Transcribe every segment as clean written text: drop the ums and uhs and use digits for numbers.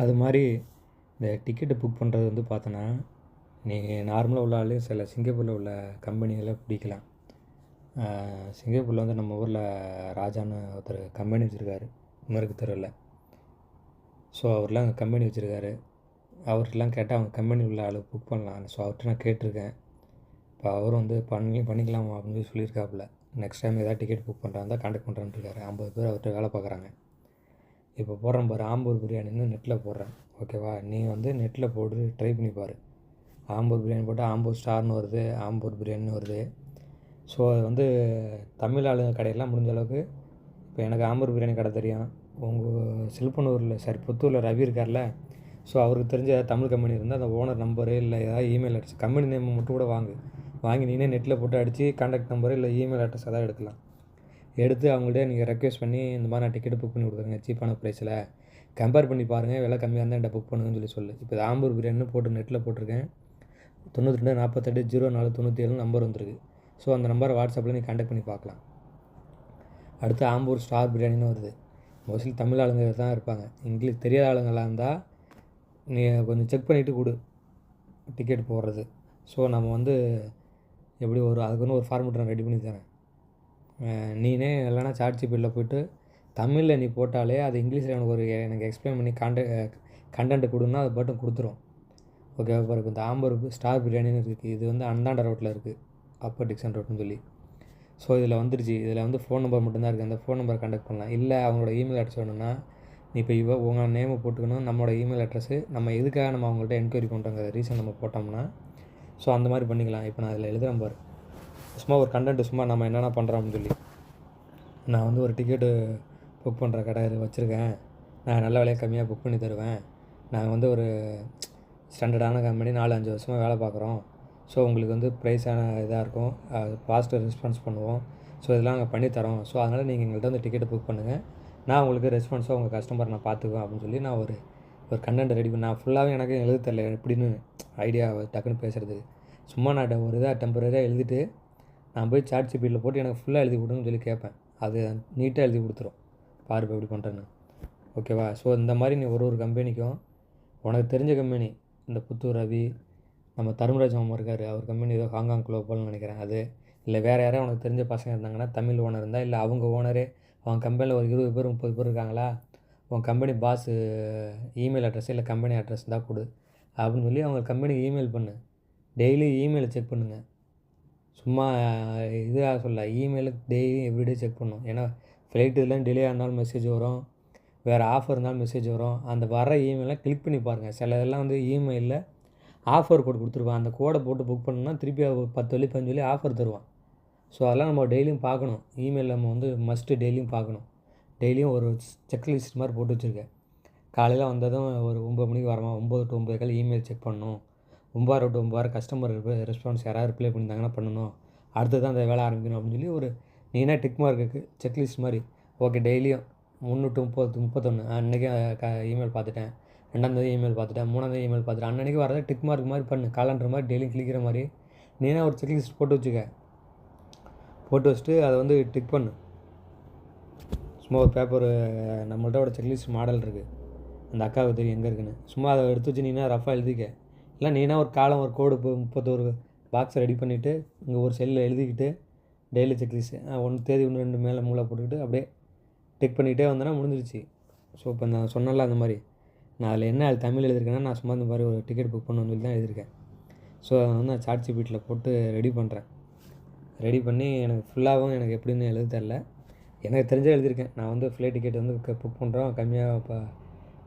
அது மாதிரி இந்த டிக்கெட்டு புக் பண்ணுறது வந்து பார்த்தோன்னா, நீங்கள் நார்மலாக உள்ள ஆளு சில சிங்கப்பூரில் உள்ள கம்பெனிகளை பிடிக்கலாம். சிங்கப்பூரில் வந்து நம்ம ஊரில் ராஜான்னு ஒருத்தர் கம்பெனி வச்சுருக்காரு மருக்கு தெருவில். ஸோ அவர்லாம் அங்கே கம்பெனி வச்சுருக்காரு. அவர்கிட்டலாம் கேட்டால் அவங்க கம்பெனி உள்ள ஆள் புக் பண்ணலாம். ஸோ அவர்கிட்ட நான் கேட்டிருக்கேன். இப்போ அவரும் வந்து பண்ணிக்கலாமா அப்படின்னு சொல்லி சொல்லியிருக்காப்புல. நெக்ஸ்ட் டைம் எதாவது டிக்கெட் புக் பண்ணுறாங்க தான் கான்டாக்ட் பண்ணுறேன்ருக்காரு. 50 பேர் அவர்கிட்ட வேலை பார்க்குறாங்க. இப்போ போடுறேன் பாரு, ஆம்பூர் பிரியாணின்னு நெட்டில் போடுறேன். ஓகேவா? நீ வந்து நெட்டில் போட்டு ட்ரை பண்ணி பாரு. ஆம்பூர் பிரியாணி போட்டால் ஆம்பூர் ஸ்டார்னு வருது, ஆம்பூர் பிரியாணின்னு வருது. ஸோ அது வந்து தமிழ் ஆளுங்க கடையெல்லாம் முடிஞ்ச அளவுக்கு இப்போ எனக்கு ஆம்பூர் பிரியாணி கடை தெரியும். உங்கள் சிலுப்பனூரில் புத்தூரில் ரவி இருக்கார்ல, ஸோ அவருக்கு தெரிஞ்ச தமிழ் கம்பெனி இருந்தால் அந்த ஓனர் நம்பரு இல்லை ஏதாவது இமெயில் அட்ரஸ், கம்பெனி நேம் மட்டும் கூட வாங்கி நீனே நெட்டில் போட்டு அடித்து கான்டாக்ட் நம்பரு இல்லை இமெயில் அட்ரஸ் எதாவது எடுக்கலாம். எடுத்து அவங்கள்ட்ட நீங்கள் ரெக்வெஸ்ட் பண்ணி இந்த மாதிரி நான் டிக்கெட்டு புக் பண்ணி கொடுக்குறேங்க சீப்பான ப்ரைஸில், கம்பேர் பண்ணி பாருங்கள், விலை கம்மியாக இருந்தால் என்கிட்ட புக் பண்ணுங்கன்னு சொல்லி இப்போ இது ஆம்பூர் பிரியாணின்னு போட்டு நெட்டில் போட்டிருக்கேன். 92 48 04 97 நம்பர் வந்திருக்கு. ஸோ அந்த நம்பரை வாட்ஸ்அப்பில் நீ கான்டாக்ட் பண்ணி பார்க்கலாம். அடுத்து ஆம்பூர் ஸ்டார் பிரியாணின்னு வருது. மோஸ்ட்லி தமிழ் ஆளுங்க தான் இருப்பாங்க. இங்கிலீஷ் தெரியாத ஆளுங்களாக இருந்தால் நீ கொஞ்சம் செக் பண்ணிவிட்டு கொடு டிக்கெட் போடுறது. ஸோ நம்ம வந்து எப்படி அதுக்குன்னு ஒரு ஃபார்மெட் நான் ரெடி பண்ணி தரேன். நீனே இல்லைனா சாட்ஜிபிட்டியில் போய்ட்டு தமிழில் நீ போட்டாலே அது இங்கிலீஷில் எனக்கு எக்ஸ்பிளைன் பண்ணி கண்டென்ட் கொடுன்னா அது பாட்டும் கொடுத்துரும். ஓகேவா? பாரு, இப்போ இந்த ஆம்பூர் ஸ்டார் பிரியாணின்னு இருக்குது. இது வந்து அந்தாண்ட ரோட்டில் இருக்குது, அப்பர் டிக்சன் ரோட்னு சொல்லி. ஸோ இதில் வந்துருச்சு. இதில் வந்து ஃபோன் நம்பர் மட்டும்தான் இருக்குது. அந்த ஃபோன் நம்பர் கான்டாக்ட் பண்ணலாம். இல்லை அவங்களோட இமெயில் அட்ரஸ் வேணும்னா நீ இப்போ உங்கள் நேமை போட்டுக்கணும், நம்மளோட இமெயில் அட்ரஸு, நம்ம எதுக்காக நம்ம அவங்கள்ட்ட என்கொயரி பண்ணுறோங்கிற ரீசன் நம்ம போட்டோம்னா ஸோ அந்த மாதிரி பண்ணிக்கலாம். இப்போ நான் இதில் எழுதுகிறேன் பாரு, சும்மா ஒரு கண்டென்ட்டு சும்மா நம்ம என்னென்ன பண்ணுறோம் அப்படின்னு சொல்லி. நான் வந்து ஒரு டிக்கெட்டு புக் பண்ணுற கடை வச்சுருக்கேன். நான் நல்ல விலையை கம்மியாக புக் பண்ணி தருவேன். நாங்கள் வந்து ஒரு ஸ்டாண்டர்டான கம்பெனி 4-5 வருஷமாக வேலை பார்க்குறோம். ஸோ உங்களுக்கு வந்து ப்ரைஸான இதாக இருக்கும், பாசிட்டிவ் ரெஸ்பான்ஸ் பண்ணுவோம். ஸோ இதெல்லாம் நாங்கள் பண்ணித்தரோம். ஸோ அதனால் நீங்கள் எங்கள்கிட்ட வந்து டிக்கெட்டை புக் பண்ணுங்கள். நான் உங்களுக்கு ரெஸ்பான்ஸாக உங்கள் கஸ்டமரை நான் பார்த்துக்குவேன் அப்படின்னு சொல்லி நான் ஒரு கண்டென்ட் ரெடி பண்ணி, நான் ஃபுல்லாகவே எனக்கு எழுத தெரியல எப்படின்னு ஐடியா டக்குன்னு பேசுகிறதுக்கு. சும்மா நான் ஒரு இதாக டெம்பரரியாக எழுதிட்டு நான் போய் சாட்ஜிபிட்டியில் போட்டு எனக்கு ஃபுல்லாக எழுதி கொடுன்னு சொல்லி கேட்பேன். அது நீட்டாக எழுதி கொடுத்துரும். பாரு இப்போ எப்படி பண்ணுறேன்னு. ஓகேவா? ஸோ இந்த மாதிரி நீ ஒரு கம்பெனிக்கும் உனக்கு தெரிஞ்ச கம்பெனி, இந்த புத்தூர் ரவி, நம்ம தர்மராஜ் மாமா இருக்கார், அவர் கம்பெனி ஏதோ ஹாங்காங் குளோபல்னு நினைக்கிறேன். அது இல்லை வேறு யாராவது உனக்கு தெரிஞ்ச பசங்க இருந்தாங்கன்னா, தமிழ் ஓனர் இருந்தால், இல்லை அவங்க ஓனரே அவங்க கம்பெனியில் ஒரு 20 பேர் 30 பேர் இருக்காங்களா, உன் கம்பெனி பாஸு இமெயில் அட்ரஸ் இல்லை கம்பெனி அட்ரஸ் தான் கொடு அப்படின்னு சொல்லி அவங்க கம்பெனிக்கு இமெயில் பண்ணு. டெய்லி இமெயிலை செக் பண்ணுங்கள். சும்மா இதாக சொல்ல, இமெயிலுக்கு டெய்லி எவ்ரிடே செக் பண்ணணும். ஏன்னா ஃப்ளைட் இதெல்லாம் டிலே ஆனாலும் மெசேஜ் வரும், வேறு ஆஃபர் இருந்தாலும் மெசேஜ் வரும். அந்த வர இமெயிலாம் கிளிக் பண்ணி பாருங்கள். சில இதெல்லாம் வந்து இமெயிலில் ஆஃபர் கோட் கொடுத்துருவான். அந்த கோடை போட்டு புக் பண்ணோன்னா திருப்பி 10 வெள்ளி 15 வெள்ளி ஆஃபர் தருவான். ஸோ அதெல்லாம் நம்ம டெய்லியும் பார்க்கணும். இமெயில் நம்ம வந்து மஸ்ட்டு டெய்லியும் பார்க்கணும். டெய்லியும் ஒரு செக்லிஸ்ட் மாதிரி போட்டு வச்சுருக்கேன். காலையில் வந்ததும் ஒரு 9 மணிக்கு வரமா, 9 to 9 இமெயில் செக் பண்ணணும். 9 to 9 கஸ்டமர் ரெஸ்பான்ஸ் யாராவது ரிப்ளை பண்ணியிருந்தாங்கன்னா பண்ணணும். அடுத்து தான் அந்த வேலை ஆரம்பிக்கணும் அப்படின்னு சொல்லி ஒரு நீனா டிக் மார்க்குக்கு செக்லிஸ்ட் மாதிரி. ஓகே, டெய்லியும் 3 to 30 31 அன்றைக்கி இமெயில் பார்த்துட்டேன், 2ஆம் இமெயில் பார்த்துட்டேன், 3ஆம் இமெயில் பார்த்துட்டேன், அன்னன்னைக்கு வரதை டிக் மார்க் மாதிரி பண்ணு. காலண்டர் மாதிரி டெய்லியும் கிளிக்கிற மாதிரி நீனா ஒரு செக்லிஸ்ட் போட்டு வச்சுக்க. போட்டு வச்சுட்டு அதை வந்து டிக் பண்ணு. சும்மா ஒரு பேப்பர், நம்மள்ட்ட ஒரு செக்லிஸ்ட் மாடல் இருக்குது, அந்த அக்காவுக்கு தெரியும் எங்கே இருக்குன்னு. சும்மா அதை எடுத்து வச்சு நீனா ரஃபாக எழுதிக்க. இல்லை நீனா ஒரு காலம் ஒரு கோடு 31 பாக்ஸை ரெடி பண்ணிவிட்டு இங்கே ஒரு செல்லில் எழுதிக்கிட்டு டெய்லி செக்லிஸ்ட் 1 தேதி 1 2 மேலே மூளை போட்டுக்கிட்டு அப்படியே டிக் பண்ணிகிட்டே வந்தேன்னா முடிஞ்சிருச்சு. ஸோ இப்போ நான் சொன்னல அந்த மாதிரி நான் அதில் என்ன தமிழ் எழுதியிருக்கேன்னா, நான் சும்மா இந்த மாதிரி ஒரு டிக்கெட் புக் பண்ணணும்னு சொல்லி தான் எழுதியிருக்கேன். ஸோ அதை வந்து நான் சாட்ஜிபிட்டியில் போட்டு ரெடி பண்ணுறேன். ரெடி பண்ணி எனக்கு ஃபுல்லாகவும் எனக்கு எப்படின்னு எழுத தெரில, எனக்கு தெரிஞ்சால் எழுதியிருக்கேன். நான் வந்து ஃப்ளைட் டிக்கெட் வந்து புக் பண்ணுறோம், கம்மியாக இப்போ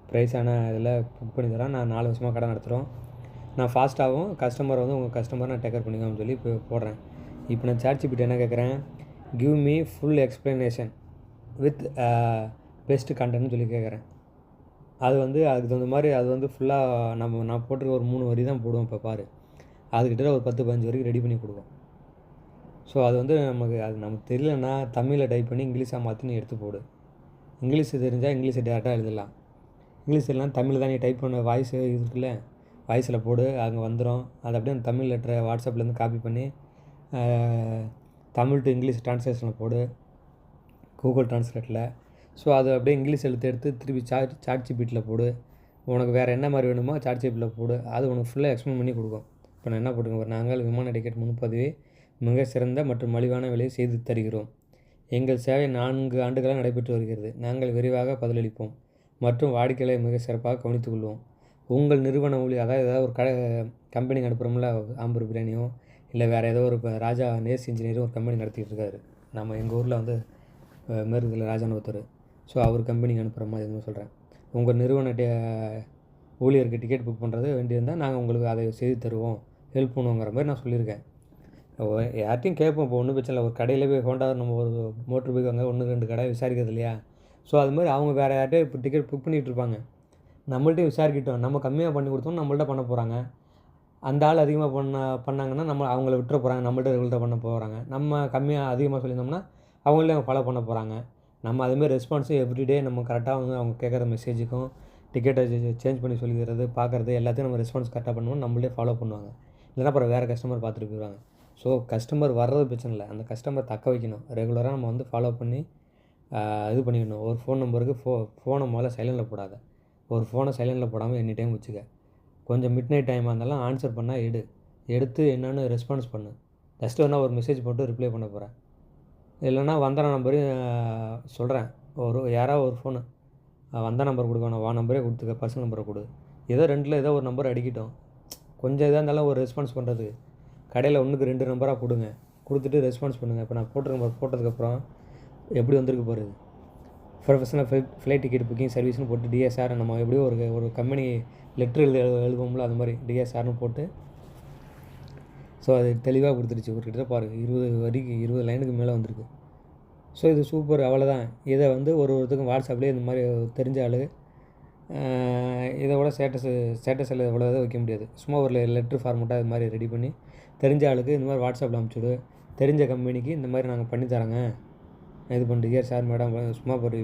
ப்ரைஸான இதில் புக் பண்ணி தரேன், நான் 4 வருஷமாக கடை நடத்துகிறோம், நான் ஃபாஸ்ட்டாகவும் கஸ்டமரை வந்து உங்கள் கஸ்டமரை நான் டேக்கர் பண்ணிக்கோன்னு சொல்லி இப்போ போடுறேன். இப்போ நான் சாட்ஜிபிட்டி என்ன கேட்குறேன், give me full explanation with best கண்டென்ட்னு சொல்லி கேட்குறேன். அது வந்து அதுக்கு தகுந்த மாதிரி அது வந்து ஃபுல்லாக நான் போட்டிருக்க ஒரு 3 வரி தான் போடுவோம். இப்போ பாரு, அதுக்கிட்ட ஒரு 10-15 வரைக்கும் ரெடி பண்ணி கொடுவோம். ஸோ அது வந்து நமக்கு தெரியலன்னா தமிழில் டைப் பண்ணி இங்கிலீஷாக மாற்றி நீ எடுத்து போடு. இங்கிலீஷ் தெரிஞ்சால் இங்கிலீஷை டேரெக்டாக எழுதலாம். இங்கிலீஷ் எல்லாம் தமிழ் தான் நீ டைப் பண்ண வாய்ஸ் இருக்குல்ல, வாய்ஸில் போடு, அங்கே வந்துடும். அதை அப்படியே அந்த தமிழ் லெட்டரை வாட்ஸ்அப்லேருந்து காப்பி பண்ணி தமிழ் டு இங்கிலீஷ் ட்ரான்ஸ்லேஷனில் போடு கூகுள் ட்ரான்ஸ்லேட்டில். ஸோ அது அப்படியே இங்கிலீஷ் எடுத்து திருப்பி சாட்ஜிபிட்டியில் போடு. உனக்கு வேறு என்ன மாதிரி வேணுமோ சாட்ஜிபிட்டியில் போடு, அது உனக்கு ஃபுல்லாக எக்ஸ்பிளைன் பண்ணி கொடுக்கும். இப்போ நான் என்ன போட்டுருக்கேன், நாங்கள் விமான டிக்கெட் முன்பதிவை மிக சிறந்த மற்றும் மலிவான விலையை செய்து தருகிறோம். எங்கள் சேவை 4 ஆண்டுகளாக நடைபெற்று வருகிறது. நாங்கள் விரைவாக பதிலளிப்போம் மற்றும் வாடிக்கையாளரை மிக சிறப்பாக கவனித்துக் கொள்வோம். உங்கள் நிறுவன ஊழியர், அதாவது ஏதாவது ஒரு கம்பெனிக்கு அனுப்புகிறோம்ல, ஆம்பூர் பிரியாணியோ இல்லை வேறு ஏதோ ஒரு, இப்போ ராஜா நேஸ் இன்ஜினியரும் ஒரு கம்பெனி நடத்திட்டு இருக்காரு. நம்ம எங்கள் ஊரில் வந்து மேற்குதில் ராஜான்னு ஒருத்தர். ஸோ அவர் கம்பெனிக்கு அனுப்புகிற மாதிரி எதுவும் சொல்கிறேன். உங்கள் நிறுவன ஊழியருக்கு டிக்கெட் புக் பண்ணுறது வேண்டியிருந்தால் நாங்கள் உங்களுக்கு அதை செய்து தருவோம், ஹெல்ப் பண்ணுவோங்கிற மாதிரி நான் சொல்லியிருக்கேன். யார்ட்டையும் கேட்போம். இப்போ ஒன்றும் பிரச்சனை இல்லை. ஒரு கடையில் போய் ஹோண்டா நம்ம ஒரு மோட்ரு பைக் வாங்க 1-2 கடை விசாரிக்கிறது இல்லையா? ஸோ அது மாதிரி அவங்க வேறு யார்ட்டையும் இப்போ டிக்கெட் புக் பண்ணிகிட்டு இருப்பாங்க. நம்மள்ட்டையும் விசாரிக்கிட்டோம். நம்ம கம்மியாக பண்ணி கொடுத்தோம், நம்மள்ட்ட பண்ண போகிறாங்க. அந்த ஆள் அதிகமாக பண்ணாங்கன்னா நம்ம அவங்கள விட்டுற போகிறாங்க, நம்மள்ட்ட ரெகுலராக பண்ண போகிறாங்க. நம்ம கம்மியாக அதிகமாக சொல்லியிருந்தோம்னா அவங்களே அவங்க ஃபாலோ பண்ண போகிறாங்க. நம்ம அதுமாதிரி ரெஸ்பான்ஸு எவ்ரிடே நம்ம கரெக்டாக வந்து அவங்க கேட்குற மெசேஜுக்கும் டிக்கெட்டை சேஞ்ச் பண்ணி சொல்லிக்கிறது, பார்க்குறது எல்லாத்தையும் நம்ம ரெஸ்பான்ஸ் கரெக்டாக பண்ணுவோம், நம்மளே ஃபாலோ பண்ணுவாங்க. இல்லைனா அப்புறம் வேறு கஸ்டமர் பார்த்துட்டு போயிடுவாங்க. ஸோ கஸ்டமர் வர்றது பிரச்சனை இல்லை, அந்த கஸ்டமர் தக்க வைக்கணும். ரெகுலராக நம்ம வந்து ஃபாலோ பண்ணி இது பண்ணிக்கணும். ஒரு ஃபோன் நம்பருக்கு ஃபோனை முதல்ல சைலண்டில் போடாத. ஒரு ஃபோனை சைலண்டில் போடாமல் எனி டைம் வச்சுக்க. கொஞ்சம் மிட் நைட் டைமாக இருந்தாலும் ஆன்சர் பண்ணால் எடுத்து என்னென்னு ரெஸ்பான்ஸ் பண்ணு. ஜஸ்ட்டு வேணால் ஒரு மெசேஜ் போட்டு ரிப்ளை பண்ண போகிறேன். இல்லைனா வந்த நம்பரையும் சொல்கிறேன். யாராவது ஒரு ஃபோனு வந்த நம்பர் கொடுக்கணும், நம்பரே கொடுத்துக்க, பர்சனல் நம்பரை கொடு. ஏதோ 2ல் ஏதோ ஒரு நம்பர் அடிக்கட்டும். கொஞ்சம் இதாக இருந்தாலும் ஒரு ரெஸ்பான்ஸ் பண்ணுறது. கடையில் 1க்கு 2 நம்பராக கொடுங்க, கொடுத்துட்டு ரெஸ்பான்ஸ் பண்ணுங்கள். இப்போ நான் போட்டதுக்கப்புறம் எப்படி வந்திருக்கு பாரு. ப்ரொஃபஷனல் ஃப்ளைட் டிக்கெட் புக்கிங் சர்வீஸ்னு போட்டு டிஎஸ்ஆர், நம்ம எப்படியும் ஒரு கம்பெனி லெட்ரு எழுதுவோம்ல, அது மாதிரி டிஎஸ்ஆர்னு போட்டு ஸோ அது தெளிவாக கொடுத்துருச்சு. ஒரு கிட்ட பாரு 20 லைனுக்கு மேலே வந்திருக்கு. ஸோ இது சூப்பர், அவ்வளோதான். இதை வந்து ஒருத்தருக்கும் வாட்ஸ்அப்லேயே இந்த மாதிரி தெரிஞ்ச ஆள் இதை விட ஸ்டேட்டஸில் இவ்வளோ இதை வைக்க முடியாது. சும்மா ஒரு லெட்ரு ஃபார்மெட்டாக இது மாதிரி ரெடி பண்ணி தெரிஞ்ச ஆளுக்கு இந்த மாதிரி வாட்ஸ்அப்பில் அனுப்பிச்சுடு. தெரிஞ்ச கம்பெனிக்கு இந்த மாதிரி நாங்கள் பண்ணித்தரோங்க, இது பண்ணுறீங்க சார் மேடம், சும்மா ஒரு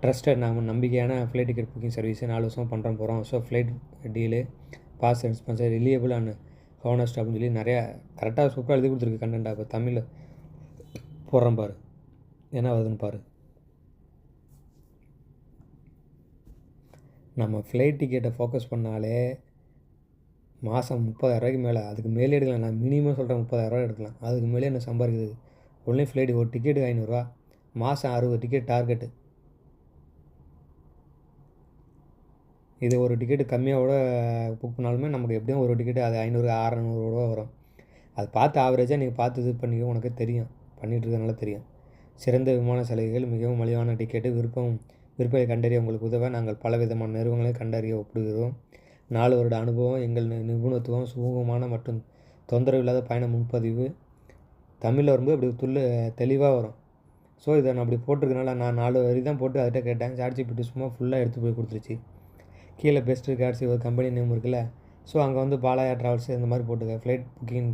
ட்ரஸ்டட் நாங்கள் நம்பிக்கையான ஃப்ளைட் டிக்கெட் புக்கிங் சர்வீஸ் 4 வருஷம் பண்ணுறோம் போகிறோம். ஸோ ஃப்ளைட் டீலு, பாஸ் எக்ஸ்பென்சர், ரிலியபிள் அண்ட் ஹானஸ்ட் அப்படின்னு சொல்லி நிறையா கரெக்டாக சூப்பராக எழுதி கொடுத்துருக்கு கண்டென்ட்டாக. இப்போ தமிழில் போடுறேன் பாரு, என்ன வருதுன்னு பாரு. நம்ம ஃப்ளைட் டிக்கெட்டை ஃபோக்கஸ் பண்ணாலே மாதம் 30,000 மேலே, அதுக்கு மேலே எடுக்கலாம். நான் மினிமம் சொல்கிறேன் 30,000 எடுக்கலாம். அதுக்கு மேலே என்ன சம்பாதிக்குது. ஒன்லி ஃப்ளைட் ஒரு டிக்கெட்டு 500 மாதம் 60 டிக்கெட் டார்கெட்டு. இது ஒரு டிக்கெட்டு கம்மியாக புக் பண்ணாலுமே நமக்கு எப்படியும் ஒரு டிக்கெட்டு அது 500-600 வரும். அது பார்த்து ஆவரேஜாக நீங்கள் பார்த்து இது பண்ணிக்க, உனக்கு தெரியும், பண்ணிகிட்டு இருக்கிறதுனால தெரியும். சிறந்த விமான சலுகைகள், மிகவும் மலிவான டிக்கெட்டு, விற்பனை கண்டறிய உங்களுக்கு உதவ நாங்கள் பல விதமான நிறுவனங்களை கண்டறிய ஒப்புடுகிறோம். 4 வருட அனுபவம், எங்கள் நிபுணத்துவம், சுமூகமான மற்றும் தொந்தரவு இல்லாத பயண முன்பதிவு. தமிழில் வரும்போது அப்படி தெளிவாக வரும். ஸோ இதை நான் அப்படி போட்டிருக்கனால நான் 4 வரி தான் போட்டு அதுகிட்ட கேட்டேன். சாட்ஜிபிட்டி சும்மா ஃபுல்லாக எடுத்து போய் கொடுத்துருச்சு. கீழே பெஸ்ட் ரிகார்ட்ஸ் ஒரு கம்பெனி நேம் இருக்குல்ல, ஸோ அங்கே வந்து பாலாயா ட்ராவல்ஸ் இந்த மாதிரி போட்டுக்க. Flight booking,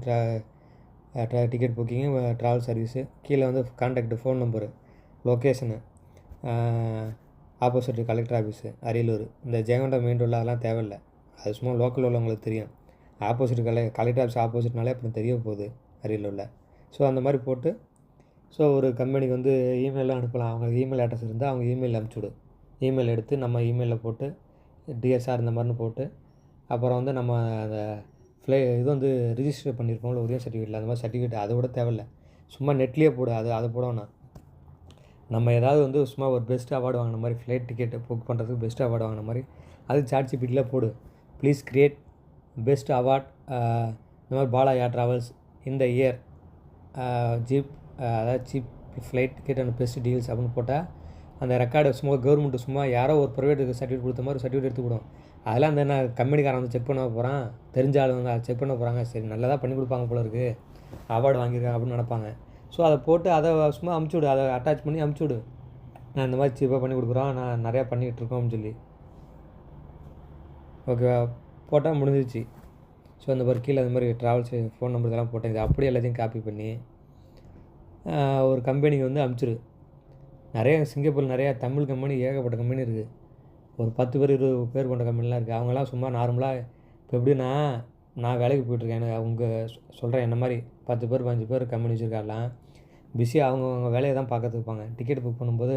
ticket booking, travel service. கீழே வந்து contact, phone number, location, opposite collector office Ariyalur. இந்த ஜெயங்கொண்டம் மெயின் ரோடில் அதெல்லாம் தேவையில்லை, அது சும்மா லோக்கல் உள்ளவங்களுக்கு தெரியும். ஆப்போசிட் கலெக்டர் ஆஃபீஸ் ஆப்போசிட்னாலே அப்புறம் தெரிய போகுது அரியலூரில். ஸோ அந்த மாதிரி போட்டு, ஸோ ஒரு கம்பெனிக்கு வந்து இமெயிலாம் அனுப்பலாம். அவங்க இமெயில் அட்ரஸ் இருந்தால் அவங்க இமெயில் அனுப்பிச்சுடு. இமெயில் எடுத்து நம்ம இமெயிலில் போட்டு டிஎஸ்ஆர் இந்த மாதிரின்னு போட்டு, அப்புறம் வந்து நம்ம அந்த இது வந்து ரிஜிஸ்டர் பண்ணியிருக்கோம்ல உரிய சர்டிஃபிகேட்டில், அந்த மாதிரி சர்டிஃபிகேட் அதை விட தேவையில்லை. சும்மா நெட்லேயே போடு, அதை போடணும். நம்ம ஏதாவது வந்து சும்மா ஒரு பெஸ்ட் அவார்டு வாங்கின மாதிரி, ஃப்ளைட் டிக்கெட் புக் பண்ணுறதுக்கு பெஸ்ட் அவார்டு வாங்கின மாதிரி அது சாட்ஜிபிட்டியில் போடு. ப்ளீஸ் கிரியேட் பெஸ்ட் அவார்ட் இந்த மாதிரி பாலாயா ட்ராவல்ஸ் இந்த இயர் அதாவது cheap flight ticket and best deals அப்படின்னு போட்டால் அந்த ரெக்கார்டு சும்மா கவர்மெண்ட்டு சும்மா யாரோ ஒரு ப்ரைவேட்டுக்கு சர்டிஃபிகேட் கொடுத்த மாதிரி சர்டிஃபிகேட் எடுத்துக்கிடும். அதெல்லாம் அந்த என்ன கம்பெனிக்காரன் வந்து செக் பண்ண போகிறான், தெரிஞ்ச ஆள் வந்து அதை செக் பண்ண போகிறாங்க, சரி நல்லதாக பண்ணி கொடுப்பாங்க போல இருக்குது, அவார்டு வாங்கியிருக்காங்க அப்படின்னு நினப்பாங்க. ஸோ அதை போட்டு அதை சும்மா அமுச்சுவிடு, அதை அட்டாச் பண்ணி அமுச்சுவிடு. நான் இந்த மாதிரி சீப்பாக பண்ணி கொடுக்குறோம், நான் நிறையா பண்ணிகிட்ருக்கோம் அப்படின்னு சொல்லி. ஓகேவா, போட்டால் முடிஞ்சிச்சு. ஸோ அந்த மாதிரி கீழே அந்த மாதிரி ட்ராவல்ஸ் ஃபோன் நம்பர் இதெல்லாம் போட்டேன். இது அப்படியே எல்லாத்தையும் காப்பி பண்ணி ஒரு கம்பெனிக்கு வந்து அமுச்சிடு. நிறைய சிங்கப்பூரில் நிறையா தமிழ் கம்பெனி ஏகப்பட்ட கம்பெனி இருக்குது. ஒரு 10 பேர் 20 பேர் கொண்ட கம்பெனிலாம் இருக்குது. அவங்களாம் சும்மா நார்மலாக இப்போ எப்படின்னா, நான் வேலைக்கு போயிட்டுருக்கேன், எனக்கு அவங்க சொல்கிறேன் என்ன மாதிரி 10 பேர் 15 பேர் கம்பெனி வச்சுருக்காலாம் பிஸியாக அவங்க வேலையை தான் பார்க்கறதுக்கு இருப்பாங்க. டிக்கெட் புக் பண்ணும்போது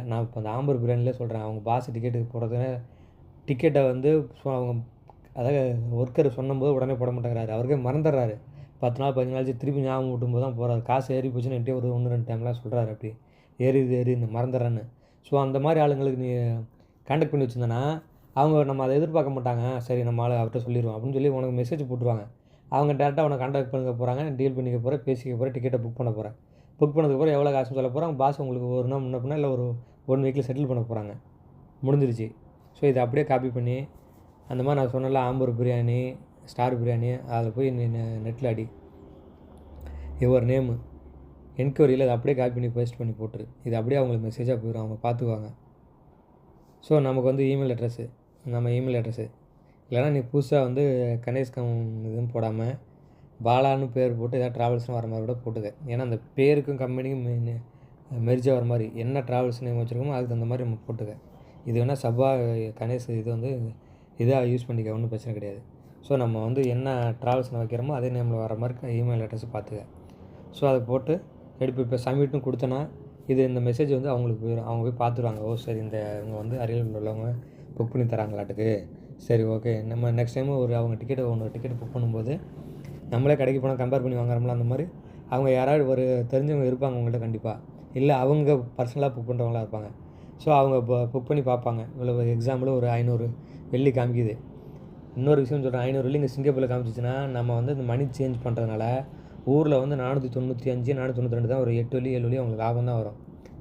நான் இப்போ அந்த ஆம்பூர் பிரியாணிலே சொல்கிறேன், அவங்க பாஸ் டிக்கெட்டுக்கு போடுறதுன்னு டிக்கெட்டை வந்து அவங்க அதாவது ஒர்க்கர் சொன்னபோது உடனே போட மாட்டேங்கிறாரு. அவருக்கே மறந்துடுறாரு. 10 நாள் 15 நாள் திருப்பி ஞாபகம் ஊட்டும்போது தான் போகிறாரு. காசு ஏறி போச்சுன்னு என்கிட்டயே ஒரு 1, 2 டைம்லாம் சொல்கிறாரு அப்படி. ஏறிது மறந்துடுறேன்னு. ஸோ அந்த மாதிரி ஆளுங்களுக்கு நீ கான்டாக்ட் பண்ணி வச்சுருந்தேன்னா, அவங்க நம்ம அதை எதிர்பார்க்க மாட்டாங்க. சரி நம்ம ஆளு அவர்கிட்ட சொல்லிடுவோம் அப்படின்னு சொல்லி உனக்கு மெசேஜ் போட்டுருவாங்க. அவங்க டேரெக்டாக உன்னை கான்டாக்ட் பண்ணிக்க போகிறாங்க. டீல் பண்ணிக்க போகிற, பேசிக்க போகிற, டிக்கெட்டை புக் பண்ண போகிறேன். புக் பண்ணதுக்கப்புறம் எவ்வளோ காசுன்னு சொல்ல போகிறாங்க. பாஸ் உங்களுக்கு ஒரு நாள் முன்ன பின்ன இல்லை ஒரு 1 வீக்கில் செட்டில் பண்ண போகிறாங்க. முடிஞ்சிருச்சு. ஸோ இதை அப்படியே காப்பி பண்ணி அந்த மாதிரி நான் சொன்னல ஆம்பூர் பிரியாணி, ஸ்டார் பிரியாணி அதில் போய் நீ நெட்டில் அடி யுவர் நேமு என்கொயரியில் அதை அப்படியே காப்பி பண்ணி பேஸ்ட் பண்ணி போட்டுரு. இது அப்படியே அவங்களுக்கு மெசேஜாக போயிடும். அவங்க பார்த்துக்குவாங்க. ஸோ நமக்கு வந்து இமெயில் அட்ரஸ்ஸு இல்லைனா நீ புதுசாக வந்து கணேஷ்கம் இதுன்னு போடாமல் பாலான்னு பேர் போட்டு ஏதாவது ட்ராவல்ஸ்னு வர மாதிரி கூட போட்டுக்க. ஏன்னா அந்த பேருக்கும் கம்பெனிக்கும் மெர்ஜாக வர மாதிரி என்ன ட்ராவல்ஸ் நேம் வச்சுருக்கோமோ அதுக்கு தகுந்த மாதிரி நம்ம போட்டுக்க. இது வேணால் சபா கணேஷ் இது வந்து இதாக யூஸ் பண்ணிக்க, ஒன்றும் பிரச்சனை கிடையாது. ஸோ நம்ம வந்து என்ன ட்ராவல்ஸில் வைக்கிறோமோ அதே நேமில் வர மாதிரி இமெயில் அட்ரஸ் பார்த்துக்க. ஸோ அதை போட்டு இப்போ சப்மிட்னு கொடுத்தனா இந்த மெசேஜ் வந்து அவங்களுக்கு போயிடும். அவங்க போய் பார்த்துருவாங்க. ஓ சரி இவங்க வந்து அரியலூரில் உள்ளவங்க புக் பண்ணி தராங்களாட்டுக்கு. சரி ஓகே, நம்ம நெக்ஸ்ட் டைம் அவங்க டிக்கெட் புக் பண்ணும்போது நம்மளே கடைக்கு போனால் கம்பேர் பண்ணி வாங்குறோம்ல, அந்த மாதிரி அவங்க யாராவது ஒரு தெரிஞ்சவங்க இருப்பாங்க உங்கள்கிட்ட கண்டிப்பாக. இல்லை அவங்க பர்சனலாக புக் பண்ணுறவங்களா இருப்பாங்க. ஸோ அவங்க புக் பண்ணி பார்ப்பாங்க. இவ்வளோ எக்ஸாம்பிள் ஒரு 500 வெள்ளி காமிக்குது. இன்னொரு விஷயம் சொல்கிறேன், 500 வெள்ளி இங்கே சிங்கப்பூரில் காமிச்சிச்சுன்னா நம்ம வந்து இந்த மணி சேஞ்ச் பண்ணுறதுனால ஊரில் வந்து 495 492 தான் ஒரு 8 வெள்ளி 7 வெள்ளி அவங்களுக்கு லாபம் தான் வரும்.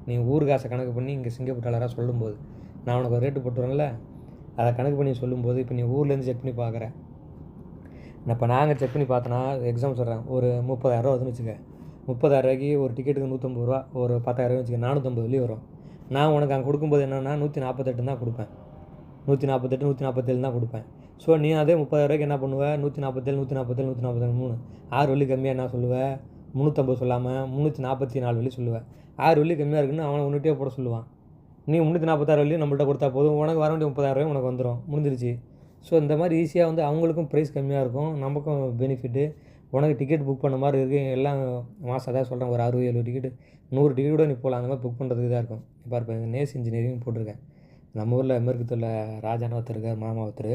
நீ ஊர் காசை கணக்கு பண்ணி இங்கே சிங்கப்பூர் டாலராக சொல்லும்போது நான் உனக்கு ஒரு ரேட்டு போட்டுருவேன்ல, அதை கணக்கு பண்ணி சொல்லும்போது இப்போ நீ ஊர்லேருந்து செக் பண்ணி பார்க்குற. இப்போ நாங்கள் செக் பண்ணி பார்த்தோன்னா எக்ஸாம் சொல்கிறேன், ஒரு 30,000 வருதுன்னு வச்சுக்க. 30,000 ஒரு டிக்கெட்டுக்கு 150 ரூபா, ஒரு 10,000 வச்சுக்க, 450 வெள்ளி வரும். நான் உனக்கு அங்கே கொடுக்கும்போது என்னென்னா 148 தான் கொடுப்பேன். 148 147 தான் கொடுப்பேன். ஸோ நீ அதே 30,000 என்ன பண்ணுவேன், 147 147 143 6 வெள்ளி கம்மியாக என்ன சொல்லுவேன், 350 சொல்லாமல் 344 வெள்ளி சொல்லுவேன். 6 வெள்ளி கம்மியாக இருக்குன்னு அவனை உன்னிட்டே போட சொல்லுவான். நீ 346 வெள்ளி நம்மள்ட்ட கொடுத்தா போதும், உனக்கு வர வேண்டிய 30,000 உனக்கு வந்துடும், முடிஞ்சிருச்சு. ஸோ இந்த மாதிரி ஈஸியாக வந்து அவங்களுக்கும் ப்ரைஸ் கம்மியாக இருக்கும், நமக்கும் பெனிஃபிட்டு. உனக்கு டிக்கெட் புக் பண்ண மாதிரி இருக்குது. எல்லாம் மாதம் அதான் சொல்கிறேன், ஒரு 60-70 டிக்கெட்டு 100 டிக்கெட் கூட நீ போகலாம். அந்த மாதிரி புக் பண்ணுறதுக்கு தான் இருக்கும். இப்போ இருப்பேன் நேஸ் இன்ஜினியரிங் போட்டிருக்கேன். நம்ம ஊரில் மேற்குத்தூரில் ராஜான்னு ஒருத்தர் இருக்கார், மாமா ஒருத்தர்.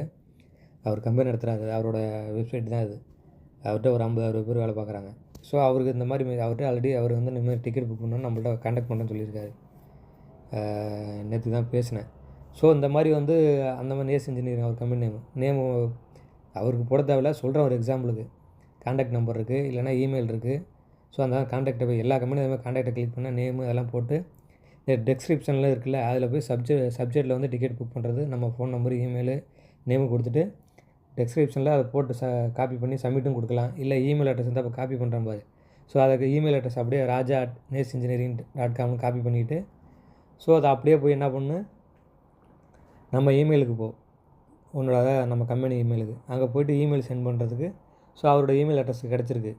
Our company நடத்துகிறாரு. அவரோட வெப்சைட் தான் இது. அவர்கிட்ட ஒரு 50-60 பேர் வேலை பார்க்குறாங்க. ஸோ அவருக்கு இந்த மாதிரி அவர்கிட்ட ஆல்ரெடி அவர் வந்து இந்த மாதிரி டிக்கெட் புக் பண்ணணும்னு நம்மள்ட்ட கான்டாக்ட் பண்ணுறேன்னு சொல்லியிருக்காரு. நேற்று தான் பேசினேன். ஸோ இந்த மாதிரி வந்து அந்த மாதிரி Naze engineering our company name அவருக்கு போட தேவையில்ல, சொல்கிறேன் ஒரு எக்ஸாம்பிளுக்கு. கான்டாக்ட் நம்பர் இருக்குது, இல்லைனா இமெயில் இருக்குது. ஸோ அந்த கான்டாக்டை போய் எல்லா கம்பெனியும் அதே மாதிரி கான்டாக்டை கிளிக் பண்ணால் நேமு அதெல்லாம் போட்டு டெஸ்கிரிப்ஷனில் இருக்குல்ல, அதில் போய் சப்ஜெக்டில் வந்து டிக்கெட் புக் பண்ணுறது, நம்ம ஃபோன் நம்பர் இமெயிலு நேமு கொடுத்துட்டு டெஸ்கிரிப்ஷனில் அதை போட்டு காப்பி பண்ணி சப்மிட்டும் கொடுக்கலாம். இல்லை இமெயில் அட்ரஸ் இருந்தால் இப்போ காப்பி பண்ணுறேன் பாரு. ஸோ அதுக்கு இமெயில் அட்ரஸ் அப்படியே raja@nesingineering.com காப்பி பண்ணிவிட்டு, ஸோ அதை அப்படியே போய் என்ன பண்ணு, நம்ம இமெயிலுக்கு உன்னோட நம்ம கம்பெனி இமெயிலுக்கு அங்கே போய்ட்டு இமெயில் சென்ட் பண்ணுறதுக்கு. ஸோ அவரோட இமெயில் அட்ரஸ் கிடச்சிருக்கு.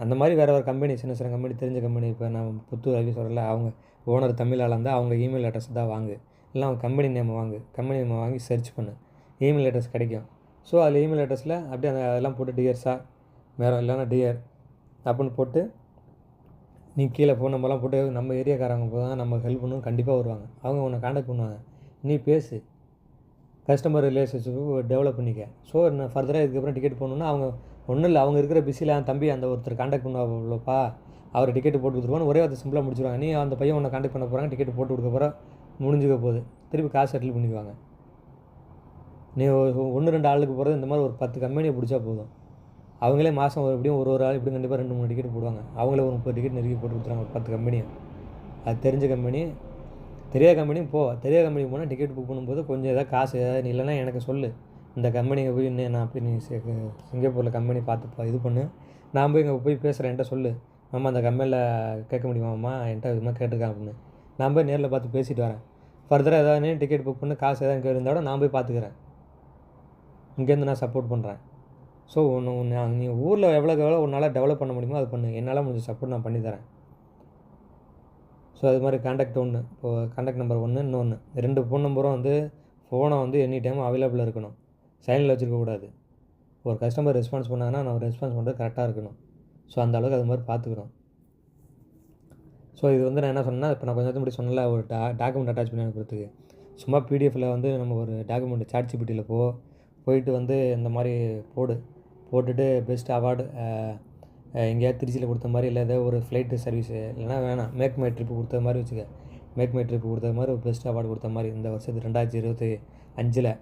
அந்த மாதிரி வேறு ஒரு கம்பெனி, சின்ன கம்பெனி, தெரிஞ்ச கம்பெனி, இப்போ நான் புத்தூர் ரவி சொல்கிறல, அவங்க ஓனர் தமிழ் ஆளாக இருந்தால் அவங்க இமெயில் அட்ரஸ் தான் வாங்கு, இல்லை அவங்க கம்பெனி நேமை வாங்கி சர்ச் பண்ணு, இமெயில் அட்ரஸ் கிடைக்கும். ஸோ அதில் இமெயில் அட்ரஸில் அப்படியே அதெல்லாம் போட்டு டியர்ஸா வேறு இல்லைனா டியர் அப்படின்னு போட்டு நீ கீழே ஃபோன் நம்பர்லாம் போட்டு நம்ம ஏரியாக்காரங்க போதான் நம்ம ஹெல்ப் பண்ணணும், கண்டிப்பாக வருவாங்க. அவங்க உன்னை கான்டாக்ட் பண்ணுவாங்க. நீ பேசு, கஸ்டமர் ரிலேஷன்ஷிப்பு டெவலப் பண்ணிக்க. ஸோ நான் ஃபர்தராக இதுக்கப்புறம் டிக்கெட் போகணுன்னா அவங்க ஒன்றும் இல்லை, அவங்க இருக்கிற பிஸியில் தம்பி அந்த ஒருத்தர் கான்டாக்ட் பண்ணுவாப்பா, அவர் டிக்கெட்டு போட்டு கொடுத்துருவான்னு ஒரே வார்த்தை சிம்பிளாக முடிச்சிடுவாங்க. நீ அந்த பையன் உன்னை கான்டாக்ட் பண்ண போகிறாங்க, டிக்கெட் போட்டு கொடுக்க போகிற, முடிஞ்சுக்க போகுது, திருப்பி காசு செட்டில் பண்ணிக்குவாங்க. நீ 1-2 ஆளுக்கு போகிறது இந்த மாதிரி ஒரு 10 கம்பெனியை பிடிச்சா போதும். அவங்களே மாதம் எப்படியும் ஒரு ஆள் இப்படி கண்டிப்பாக 2-3 டிக்கெட் போடுவாங்க. அவங்களே ஒரு 30 டிக்கெட் நெருக்கி போட்டு கொடுத்துறாங்க, ஒரு 10 கம்பெனியும். அது தெரிஞ்ச கம்பெனி. தெரியாத கம்பெனியும் தெரியாத கம்பெனிக்கு போனால் டிக்கெட் புக் பண்ணும்போது கொஞ்சம் ஏதாவது காசு ஏதாவது நீ இல்லைனா எனக்கு சொல்லு, இந்த கம்பெனிக்கு போய் நான் போய் நீ சிங்கப்பூரில் கம்பெனி பார்த்து இது பண்ணு, நான் போய் இங்கே போய் பேசுகிறேன், என்கிட்ட சொல்லு, மாமா அந்த கம்பெனியில் கேட்க முடியுமாம்மா, என்கிட்ட இது மாதிரி கேட்டிருக்கேன் அப்படின்னு. நான் போய் நேரில் பார்த்து பேசிட்டு வரேன். ஃபர்தராக ஏதாவது டிக்கெட் புக் பண்ணி காசு எதாவது இருந்தாலும் நான் போய் பார்த்துக்கிறேன், இங்கேருந்து நான் சப்போர்ட் பண்ணுறேன். ஸோ நீ ஊரில் எவ்வளோ உன்னால் டெவலப் பண்ண முடியுமோ அது பண்ணு, என்னால் முடிஞ்ச சப்போர்ட் நான் பண்ணித்தரேன். ஸோ அது மாதிரி கான்டாக்ட் ஒன்று, இப்போது கான்டாக்ட் நம்பர் 1, இன்னொன்று 2 ஃபோன் நம்பரும் வந்து ஃபோனை வந்து எனி டைம் அவைலபிளாக இருக்கணும், சைலண்டில் வச்சுருக்கக்கூடாது. ஒரு கஸ்டமர் ரெஸ்பான்ஸ் பண்ணாங்கன்னா நம்ம ரெஸ்பான்ஸ் பண்ணுறது கரெக்டாக இருக்கணும். ஸோ அந்த அளவுக்கு அது மாதிரி பார்த்துக்கணும். ஸோ இது வந்து நான் என்ன சொன்னேன்னா, இப்போ நான் கொஞ்சம் முன்னாடி சொன்னல ஒரு டாக்குமெண்ட் அட்டாச் பண்ணி அனுப்புறதுக்கு. சும்மா பிடிஎஃப்பில் வந்து நம்ம ஒரு டாக்குமெண்ட் சாட்ஜிபிட்டியில் போயிட்டு வந்து இந்த மாதிரி போட்டுட்டு பெஸ்ட் அவார்டு எங்கேயாவது திருச்சியில் கொடுத்த மாதிரி இல்லை ஏதோ ஒரு ஃப்ளைட்டு சர்வீஸு இல்லைனா வேணாம் மேக் மை ட்ரிப்பு கொடுத்த மாதிரி வச்சுக்க. மேக் மை ட்ரிப்பு கொடுத்த மாதிரி ஒரு பெஸ்ட் அவார்டு கொடுத்த மாதிரி இந்த வருஷத்து 2025.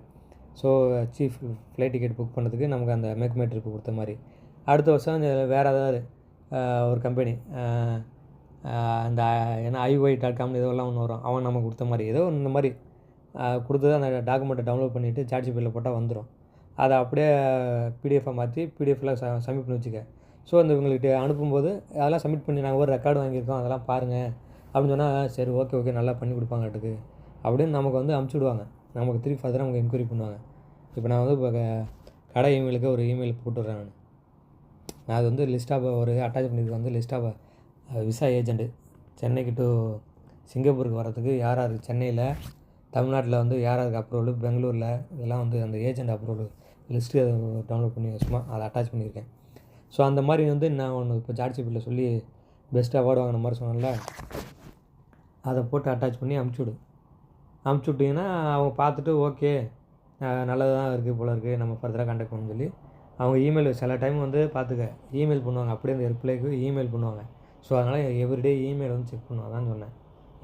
So chief flight ticket book பண்ணதுக்கு நமக்கு அந்த மேக் மை ட்ரிப்பு கொடுத்த மாதிரி. அடுத்த வருஷம் வேறு ஏதாவது ஒரு கம்பெனி அந்த ஏன்னா iy.com இதெல்லாம் ஒன்று வரும், அவன் நமக்கு கொடுத்த மாதிரி ஏதோ இந்த மாதிரி கொடுத்தது அந்த டாக்குமெண்ட்டை டவுன்லோட் பண்ணிவிட்டு சாட்ஜிபிட்டியில் போட்டால் வந்துடும். அதை அப்படியே பிடிஎஃபாக மாற்றி பிடிஎஃபில் சப்மிட் பண்ணி வச்சுக்க. ஸோ இந்த இவங்கள்கிட்ட அனுப்பும்போது அதெல்லாம் சப்மிட் பண்ணி நாங்கள் ஒரு ரெக்கார்டு வாங்கியிருக்கோம் அதெல்லாம் பாருங்கள் அப்படின்னு சொன்னால் சரி ஓகே நல்லா பண்ணி கொடுப்பாங்கட்டுக்கு அப்படின்னு நமக்கு வந்து அமுச்சு விடுவாங்க. நமக்கு திருப்பி ஃபர்தராக நமக்கு என்கொயரி பண்ணுவாங்க. இப்போ நான் வந்து இப்போ கடை இமெயிலுக்கு ஒரு இமெயில் போட்டுடுறேன். நான் அது வந்து லிஸ்ட்டாக ஒரு அட்டாச் பண்ணியிருக்க வந்து லிஸ்ட்டாக விசா ஏஜெண்ட்டு சென்னைக்கு டு சிங்கப்பூருக்கு வரதுக்கு யார் சென்னையில் தமிழ்நாட்டில் வந்து யாருக்கு அப்ரூவல் பெங்களூரில் இதெல்லாம் வந்து அந்த ஏஜெண்ட் அப்ரூவல் லிஸ்ட்டு டவுன்லோட் பண்ணி சும்மா அதை அட்டாச் பண்ணியிருக்கேன். ஸோ அந்த மாதிரி வந்து நான் ஒன்று இப்போ சாட்ஜிபிட்டியில் சொல்லி பெஸ்ட் அவார்டு வாங்கின மாதிரி சொன்னேன்ல, அதை போட்டு அட்டாச் பண்ணி அமுச்சு விட்டிங்கன்னா அவங்க பார்த்துட்டு ஓகே நல்லதாக இருக்குது போல இருக்குது நம்ம ஃபர்தராக கான்டாக்ட் பண்ணணும்னு சொல்லி அவங்க இமெயில் சில டைம் வந்து பார்த்துக்க இமெயில் பண்ணுவாங்க. அப்படியே அந்த ரிப்ளைக்கு இமெயில் பண்ணுவாங்க. ஸோ அதனால் எவ்ரிடே இமெயில் வந்து செக் பண்ணுவோம். அதான் சொன்னேன்,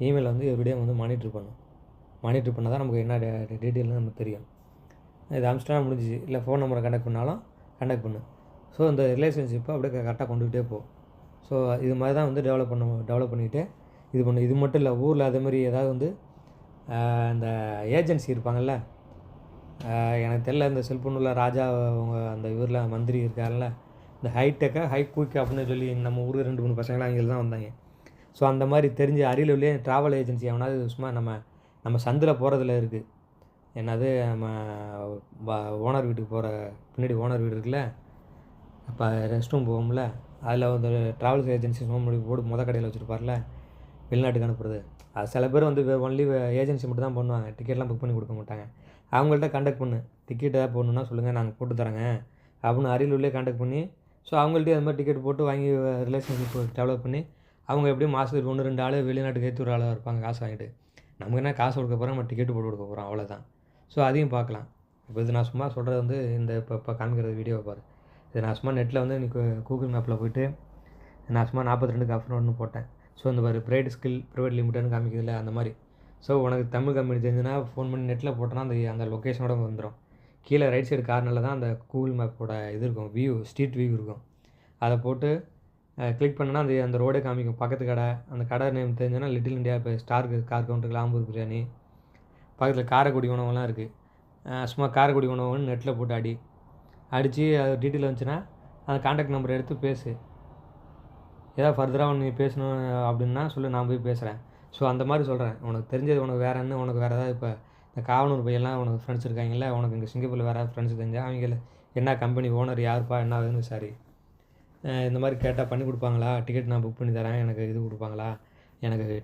இமெயில் வந்து எவ்ரிடே வந்து மானிட்டர் பண்ணால் தான் நமக்கு என்ன டீட்டெயில்னு நமக்கு தெரியும். இது அமிச்சிட்டா முடிஞ்சிச்சு. இல்லை ஃபோன் நம்பரை கண்டக்ட் பண்ணாலும் கண்டக்ட் பண்ணு. ஸோ இந்த ரிலேஷன்ஷிப்பை அப்படியே கரெக்டாக கொண்டுக்கிட்டே போ. ஸோ இது மாதிரி தான் வந்து டெவலப் பண்ணிக்கிட்டு இது பண்ணு. இது மட்டும் இல்லை, ஊரில் அதேமாதிரி ஏதாவது வந்து இந்த ஏஜென்சி இருப்பாங்கள்ல, எனக்கு தெரியல இந்த செல்ஃபோனில் ராஜா அவங்க அந்த ஊரில் மந்திரி இருக்கார்ல, இந்த ஹைடெக்காக ஹை குயிக் அப்படின்னு சொல்லி நம்ம ஊர் 2-3 பசங்களாம் அங்கே தான் வந்தாங்க. ஸோ அந்த மாதிரி தெரிஞ்ச அரியலூர்லேயே ட்ராவல் ஏஜென்சி எவனாவது சும்மா நம்ம சந்தில் போகிறதுல இருக்குது. என்னது நம்ம ஓனர் வீட்டுக்கு போகிற பின்னாடி ஓனர் வீடு இருக்குல்ல, அப்போ ரெஸ்ட் ரூம் போவோம்ல, அதில் வந்து ட்ராவல்ஸ் ஏஜென்சி போட்டு கடையில் வச்சுருப்பார்ல வெளிநாட்டுக்கு அனுப்புறது. அது சில பேர் வந்து ஒன்லி ஏஜென்சி மட்டும் தான் பண்ணுவாங்க, டிக்கெட்லாம் புக் பண்ணி கொடுக்க மாட்டாங்க. அவங்கள்ட்ட கான்டாக்ட் பண்ணு, டிக்கெட் ஏதாவது போடணுன்னா சொல்லுங்கள் நாங்கள் போட்டு தரேங்க அப்படின்னு அரியலூர்லேயே கான்டாக்ட் பண்ணி ஸோ அவங்கள்ட்டே அது மாதிரி டிக்கெட் போட்டு வாங்கி ரிலேஷன்ஷிப் டெவலப் பண்ணி அவங்க எப்படியும் மாதத்துக்கு 1-2 ஆள் வெளிநாட்டுக்கு ஏற்றி ஒரு ஆளாக இருப்பாங்க காசு வாங்கிட்டு. நமக்கு என்ன காசு கொடுக்க போகிறோம், நம்ம டிக்கெட்டு போட்டு கொடுக்க போகிறோம், அவ்வளோதான். ஸோ அதையும் பார்க்கலாம். இப்போ இது நான் சும்மா சொல்கிறது வந்து இந்த இப்போ காமிக்கிறது வீடியோவை பாரு. இது நான் சும்மா நெட்டில் வந்து கூகுள் மேப்பில் போய்ட்டு நான் சும்மா 42 ஆஃபர்னு போட்டேன். ஸோ இந்த மாதிரி பிரைட் ஸ்கில் ப்ரைவேட் லிமிட்டட்னு காமிக்கிறதுல அந்த மாதிரி. ஸோ உனக்கு தமிழ் கம்பெனி தெரிஞ்சுன்னா ஃபோன் பண்ணி நெட்டில் போட்டோன்னா அந்த லொக்கேஷனோட வந்துடும். கீழே ரைட் சைடு கார்னரில் தான் அந்த கூகுள் மேப்போட இது இருக்கும், ஸ்ட்ரீட் வியூ இருக்கும். அதை போட்டு கிளிக் பண்ணால் அந்த ரோடே காமிக்கும். பக்கத்து கடை, அந்த கடை நேம் தெரிஞ்சுன்னா லிட்டில் இண்டியா, இப்போ ஸ்டார் கார் கவுண்டருக்கு ஆம்பூர் பிரியாணி, பக்கத்தில் காரைக்குடி உணவுலாம் இருக்குது. சும்மா காரைக்குடி உணவுன்னு நெட்டில் போட்டு அடித்து அது டீட்டெயில் வந்துச்சுன்னா அந்த கான்டாக்ட் நம்பரை எடுத்து பேசு. ஏதாவது ஃபர்தராக நீ பேசணும் அப்படின்னா சொல்லு, நான் போய் பேசுகிறேன். ஸோ அந்த மாதிரி சொல்கிறேன். உனக்கு தெரிஞ்சது உனக்கு வேறு என்ன, உனக்கு வேறு ஏதாவது இப்போ இந்த காவனூர் பையெல்லாம் உனக்கு ஃப்ரெண்ட்ஸ் இருக்காங்கல்ல, உனக்கு இங்கே சிங்கப்பூரில் வேறு ஃப்ரெண்ட்ஸ் தெரிஞ்சால் அவங்கள என்ன கம்பெனி ஓனர் யாருப்பா என்ன ஆகுதுன்னு சரி இந்த மாதிரி கேட்டால் பண்ணி கொடுப்பாங்களா, டிக்கெட் நான் புக் பண்ணி தரேன், எனக்கு இது கொடுப்பாங்களா, எனக்கு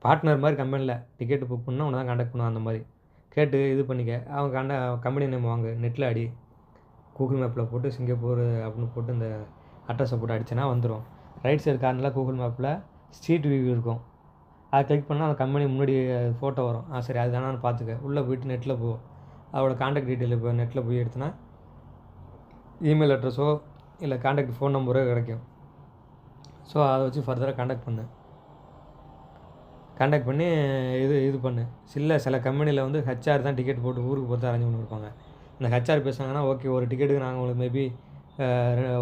பார்ட்னர் மாதிரி கம்பெனியில் டிக்கெட்டு புக் பண்ணால் உன்னை தான் கான்டாக்ட் பண்ணுவான். அந்த மாதிரி கேட்டு இது பண்ணிக்க. அவங்க கம்பெனி நேம் வாங்க, நெட்டில் அடி, கூகுள் மேப்பில் போட்டு சிங்கப்பூர் அப்படின்னு போட்டு இந்த அட்ரஸை போட்டு அடிச்சேன்னா வந்துடும். ரைட் சைடு கார்னரில் கூகுள் மேப்பில் ஸ்ட்ரீட் வியூ இருக்கும். அதை கிளிக் பண்ணால் அந்த கம்பெனி முன்னாடி ஃபோட்டோ வரும். சரி அது தானு பார்த்துக்க. உள்ளே போய்ட்டு நெட்டில் அவரோட கான்டாக்ட் டீட்டெயில் இப்போ நெட்டில் போய் எடுத்தனா இமெயில் அட்ரஸோ இல்லை கான்டாக்ட் ஃபோன் நம்பரோ கிடைக்கும். ஸோ அதை வச்சு ஃபர்தராக கான்டாக்ட் பண்ணி இது பண்ணு. சில கம்பெனியில் வந்து ஹெச்ஆர் தான் டிக்கெட் போட்டு ஊருக்கு போட்டு அரேஞ்ச் பண்ணி கொடுப்பாங்க. இந்த ஹெச்ஆர் பேசுனாங்கன்னா ஓகே, ஒரு டிக்கெட்டுக்கு நாங்கள் உங்களுக்கு மேபி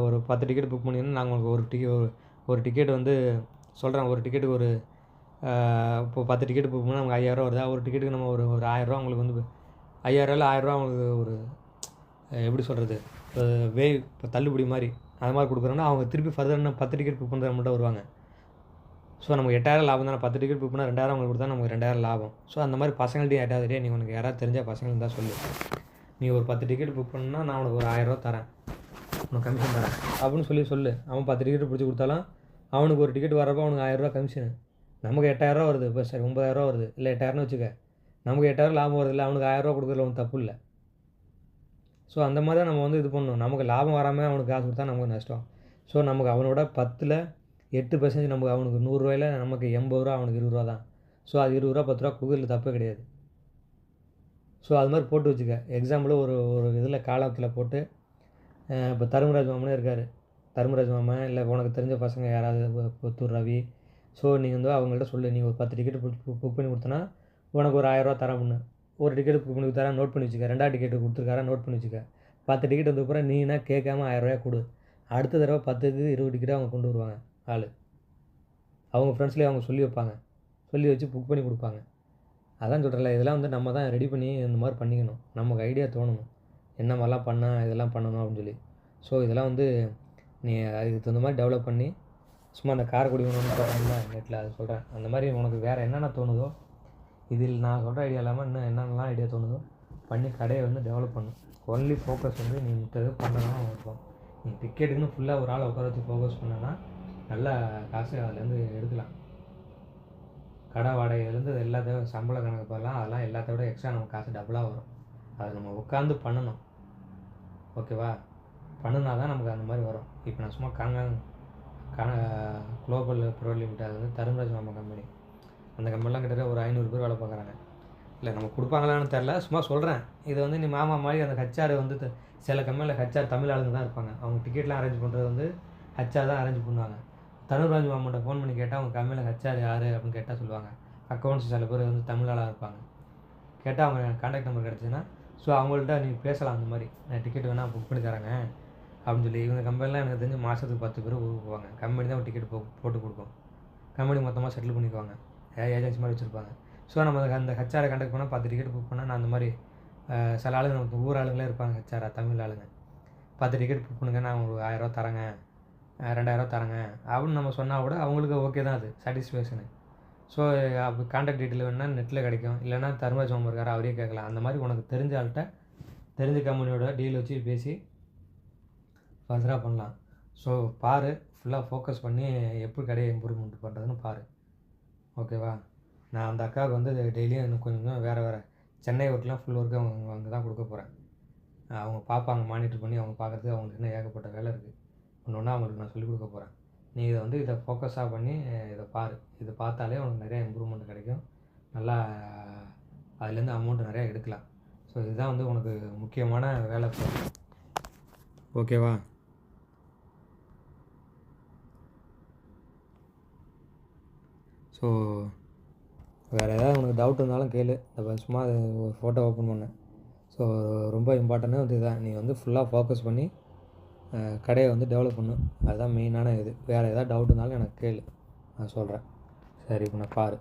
ஒரு 10 டிக்கெட் புக் பண்ணிங்கன்னா நாங்கள் உங்களுக்கு ஒரு டிக்கெட் வந்து சொல்கிறேன். ஒரு டிக்கெட்டுக்கு ஒரு இப்போ 10 டிக்கெட் புக் பண்ணால் நமக்கு 5000 வருதா, ஒரு டிக்கெட்டுக்கு நம்ம ஒரு 1000 உங்களுக்கு வந்து 5000 உங்களுக்கு ஒரு எப்படி சொல்கிறது இப்போ தள்ளுபடி மாதிரி அது மாதிரி கொடுக்குறோன்னா அவங்க திருப்பி ஃபர்தர் இன்னும் 10 டிக்கெட் புக் பண்ணுற மட்டும் வருவாங்க. ஸோ நமக்கு 8000 லாபம் தானே. 10 டிக்கெட் புக் பண்ணால் 2000 உங்களுக்கு கொடுத்தா நமக்கு 2000 லாபம். ஸோ அந்த மாதிரி பசங்கள்ட்டையும் யாராவது நீ உனக்கு யாராவது தெரிஞ்சால் பசங்க இருந்தால் சொல்லு, நீ ஒரு 10 டிக்கெட் புக் பண்ணா நான் உனக்கு ஒரு 1000 தரேன், உனக்கு கமிஷன் தரேன் அப்படின்னு சொல்லு. அவன் 10 டிக்கெட் பிடிச்சி கொடுத்தாலும் அவனுக்கு ஒரு டிக்கெட் வரப்போ அவனுக்கு 1000 கமிஷனு. நமக்கு 8000 வருது. இப்போ சரி 9000 வருது, இல்லை 8000 வச்சுக்க, நமக்கு 8000 லாபம் வருது இல்லை, அவனுக்கு 1000 கொடுக்குறதுல ஒன்றும் தப்பு இல்லை. ஸோ அந்த மாதிரி தான் நம்ம வந்து இது பண்ணணும். நமக்கு லாபம் வராமல் அவனுக்கு காசு கொடுத்தா நமக்கு நஷ்டம். ஸோ நமக்கு அவனோட 10ல் 8% நமக்கு அவனுக்கு 100 ரூபாயில் நமக்கு 80 ரூபா, அவனுக்கு 20 ரூபா தான். ஸோ அது 20 ரூபா 10 ரூபா கொடுக்குறதுல தப்பே கிடையாது. ஸோ அது மாதிரி போட்டு வச்சுக்க. எக்ஸாம்பிள் ஒரு ஒரு இதில் காலத்தில் போட்டு இப்போ தர்மராஜ் மாமனே இருக்கார். தர்மராஜ் மாமன் இல்லை உனக்கு தெரிஞ்ச பசங்க யாராவது புத்தூர் ரவி. ஸோ நீ வந்து அவங்கள்ட்ட சொல்லு, நீ ஒரு 10 டிக்கெட் புக் பண்ணி கொடுத்தனா உனக்கு ஒரு 1000 ரூபா தரேன். ஒரு டிக்கெட் புக் பண்ணி தரேன், நோட் பண்ணி வச்சுக்க. 2வது டிக்கெட்டு கொடுத்துருக்காரா, நோட் பண்ணி வச்சுக்க. 10 டிக்கெட் வந்ததுக்கப்புறம் நீனா கேட்காம 1000 ரூபாய் கொடு. அடுத்த தடவை 10க்கு 20 டிக்கெட்டாக அவங்க கொண்டு வருவாங்க ஆள். அவங்க ஃப்ரெண்ட்ஸ்லேயே அவங்க சொல்லி வைப்பாங்க, சொல்லி வச்சு புக் பண்ணி கொடுப்பாங்க. அதான் சொல்கிறேன்ல, இதெல்லாம் வந்து நம்ம தான் ரெடி பண்ணி இந்த மாதிரி பண்ணிக்கணும். நமக்கு ஐடியா தோணணும், என்ன மாதிரிலாம் பண்ணால் இதெல்லாம் பண்ணணும் அப்படின்னு சொல்லி. ஸோ இதெல்லாம் வந்து நீ அதுக்கு தகுந்த மாதிரி டெவலப் பண்ணி, சும்மா அந்த காரைக்குடி ஒன்று போடுறாங்களா நெட்டில், அது சொல்கிறேன். அந்த மாதிரி உனக்கு வேறு என்னென்ன தோணுதோ, இதில் நான் சொல்கிற ஐடியா இல்லாமல் இன்னும் என்னென்னலாம் ஐடியா தோணுதோ பண்ணி கடையை வந்து டெவலப் பண்ணணும். ஒன்லி ஃபோக்கஸ் வந்து நீ மித்தது பண்ணணும் இருக்கும். நீ டிக்கெட்டுக்குன்னு ஃபுல்லாக ஒரு ஆளை உட்கார வச்சு ஃபோக்கஸ் பண்ணனா நல்ல காசு அதுலேருந்து எடுக்கலாம். கடை வாடகைலேருந்து எல்லாத்தையும் சம்பள கணக்கு போடலாம். அதெல்லாம் எல்லாத்த விட எக்ஸ்ட்ரா நம்ம காசு டபுளாக வரும். அதை நம்ம உட்காந்து பண்ணணும். ஓகேவா? பண்ணினா தான் நமக்கு அந்த மாதிரி வரும். இப்போ நான் சும்மா குளோபல் ப்ரோ லிமிடெட், அது வந்து தர்மராஜ் மாமா கம்பெனி. அந்த கம்பெனிலாம் கிட்டத்தட்ட ஒரு 500 பேர் வேலை பார்க்குறாங்க. இல்லை நம்ம கொடுப்பாங்களான்னு தெரில, சும்மா சொல்கிறேன். இதை வந்து நீ மாமா மாதிரி அந்த ஹச்ஆர் வந்து சில கம்பெனியில் ஹச்ஆர் தமிழ் ஆளுங்க தான் இருப்பாங்க. அவங்க டிக்கெட்லாம் அரேஞ்ச் பண்ணுறது வந்து ஹச்ஆர் தான் அரேஞ்ச் பண்ணுவாங்க. தனுராஜ் மாமாட்ட ஃபோன் பண்ணி கேட்டால் அவங்க கம்பெனியில் ஹச்ஆர் யார் அப்படின்னு கேட்டால் சொல்லுவாங்க. அக்கௌண்ட்ஸ் சில பேர் வந்து தமிழ் ஆளாக இருப்பாங்க. கேட்டால் அவங்க கான்டாக்ட் நம்பர் கிடச்சின்னா ஸோ அவங்கள்ட்ட நீ பேசலாம். அந்த மாதிரி நான் டிக்கெட் வேணால் புக் பண்ணி தரேங்க அப்படின்னு சொல்லி. இவங்க கம்பெனிலாம் எனக்கு தெரிஞ்சு மாதத்துக்கு 10 பேர் ஊருக்கு போவாங்க. கம்பெனி தான் ஒரு டிக்கெட் போட்டு கொடுக்கும். கம்பெனி மொத்தமாக செட்டில் பண்ணிக்குவாங்க. ஏஜென்சி மாதிரி வச்சுருப்பாங்க. ஸோ நம்ம அந்த ஹச்ஆரை கான்டாக்ட் பண்ணால் 10 டிக்கெட் புக் பண்ணால், நான் அந்த மாதிரி சில ஆளுங்க நமக்கு ஊர் ஆளுங்களே இருப்பாங்க, ஹச்ஆரா தமிழ் ஆளுங்க. 10 டிக்கெட் புக் பண்ணுங்க, நான் ஒரு 1000 ரூபா தரேங்க, 2000 ரூபா தரேங்க அப்படின்னு நம்ம சொன்னால் கூட அவங்களுக்கு ஓகே தான், அது சாட்டிஸ்ஃபேக்ஷனு. ஸோ அப்போ கான்டாக்ட் டீட்டெயில் வேணுன்னா நெட்டில் கிடைக்கும். இல்லைனா தர்மராஜ் மாமா இருக்கார், அவரே கேட்கலாம். அந்த மாதிரி உனக்கு தெரிஞ்ச ஆள்கிட்ட தெரிஞ்ச கம்பெனியோட டீல் வச்சு பேசி ஃபர்தராக பண்ணலாம். ஸோ பாரு, ஃபுல்லாக ஃபோக்கஸ் பண்ணி எப்படி கடையை இம்ப்ரூவ்மெண்ட் பண்ணுறதுன்னு பாரு. ஓகேவா? நான் அந்த அக்காவுக்கு வந்து டெய்லியும் இன்னும் கொஞ்சம் வேறு சென்னை ஒர்க்லாம் ஃபுல் ஒர்க்கு அவங்க அங்கே தான் கொடுக்க போகிறேன். அவங்க பார்ப்பாங்க, மானிட்டர் பண்ணி அவங்க பார்க்குறதுக்கு அவங்களுக்கு இன்னும் ஏகப்பட்ட வேலை இருக்குது. ஒன்று ஒன்றா அவங்களுக்கு நான் சொல்லிக் கொடுக்க போகிறேன். நீ இதை ஃபோக்கஸாக பண்ணி இதை பாரு. இதை பார்த்தாலே உனக்கு நிறையா இம்ப்ரூவ்மெண்ட் கிடைக்கும். நல்லா அதுலேருந்து அமௌண்ட்டு நிறையா எடுக்கலாம். ஸோ இதுதான் வந்து உனக்கு முக்கியமான வேலை. ஓகேவா? ஸோ வேறு ஏதாவது உனக்கு டவுட் இருந்தாலும் கேளு. சும்மா ஒரு ஃபோட்டோ ஓப்பன் பண்ணேன். ஸோ ரொம்ப இம்பார்ட்டன்ட்டு வந்து இதுதான். நீ வந்து ஃபுல்லாக ஃபோக்கஸ் பண்ணி கடையை வந்து டெவலப் பண்ணு. அதுதான் மெயினான இது. வேறு ஏதாவது டவுட் இருந்தாலும் எனக்கு கேளு, நான் சொல்கிறேன். சரி, இப்போ நான் பாரு.